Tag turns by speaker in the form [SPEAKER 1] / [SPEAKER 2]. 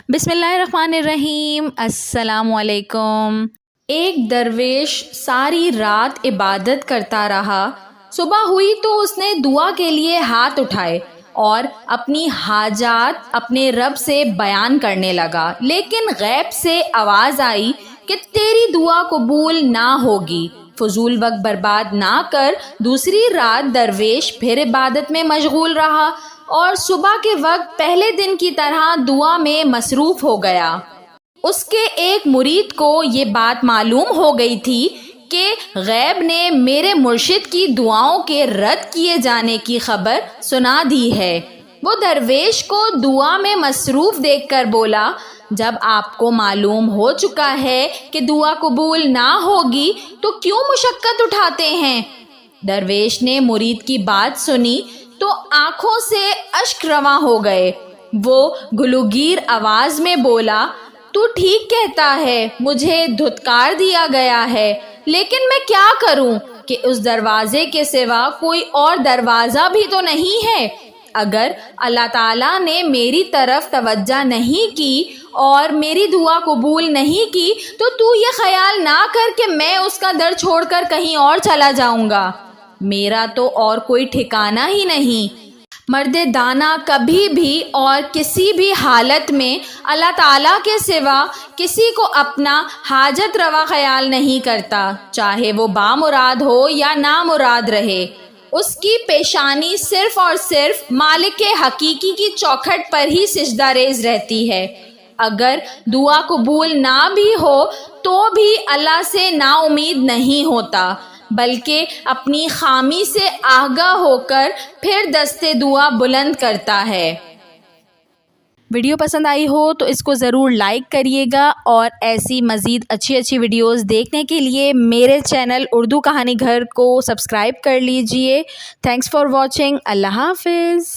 [SPEAKER 1] بسم اللہ الرحمن الرحیم۔ السلام علیکم۔ ایک درویش ساری رات عبادت کرتا رہا۔ صبح ہوئی تو اس نے دعا کے لیے ہاتھ اٹھائے اور اپنی حاجات اپنے رب سے بیان کرنے لگا، لیکن غیب سے آواز آئی کہ تیری دعا قبول نہ ہوگی۔ فضول وقت برباد نہ کر دوسری رات درویش پھر عبادت میں مشغول رہا اور صبح کے وقت پہلے دن کی طرح دعا میں مصروف ہو گیا۔ اس کے ایک مرید کو یہ بات معلوم ہو گئی تھی کہ غیب نے میرے مرشد کی دعاؤں کے رد کیے جانے کی خبر سنا دی ہے۔ وہ درویش کو دعا میں مصروف دیکھ کر بولا، جب آپ کو معلوم ہو چکا ہے کہ دعا قبول نہ ہوگی تو کیوں مشقت اٹھاتے ہیں؟ درویش نے مرید کی بات سنی تو آنکھوں سے اشک رواں ہو گئے۔ وہ گلوگیر آواز میں بولا، تو ٹھیک کہتا ہے، مجھے دھتکار دیا گیا ہے، لیکن میں کیا کروں کہ اس دروازے کے سوا کوئی اور دروازہ بھی تو نہیں ہے۔ اگر اللہ تعالیٰ نے میری طرف توجہ نہیں کی اور میری دعا قبول نہیں کی تو یہ خیال نہ کر کہ میں اس کا در چھوڑ کر کہیں اور چلا جاؤں گا۔ میرا تو اور کوئی ٹھکانہ ہی نہیں۔ مرد دانا کبھی بھی اور کسی بھی حالت میں اللہ تعالیٰ کے سوا کسی کو اپنا حاجت روا خیال نہیں کرتا، چاہے وہ بامراد ہو یا نامراد رہے۔ اس کی پیشانی صرف اور صرف مالک حقیقی کی چوکھٹ پر ہی سجدہ ریز رہتی ہے۔ اگر دعا قبول نہ بھی ہو تو بھی اللہ سے نا امید نہیں ہوتا، بلکہ اپنی خامی سے آگاہ ہو کر پھر دستے دعا بلند کرتا ہے۔ ویڈیو پسند آئی ہو تو اس کو ضرور لائک کریے گا، اور ایسی مزید اچھی ویڈیوز دیکھنے کے لیے میرے چینل اردو کہانی گھر کو سبسکرائب کر لیجئے۔ Thanks for watching. اللہ حافظ۔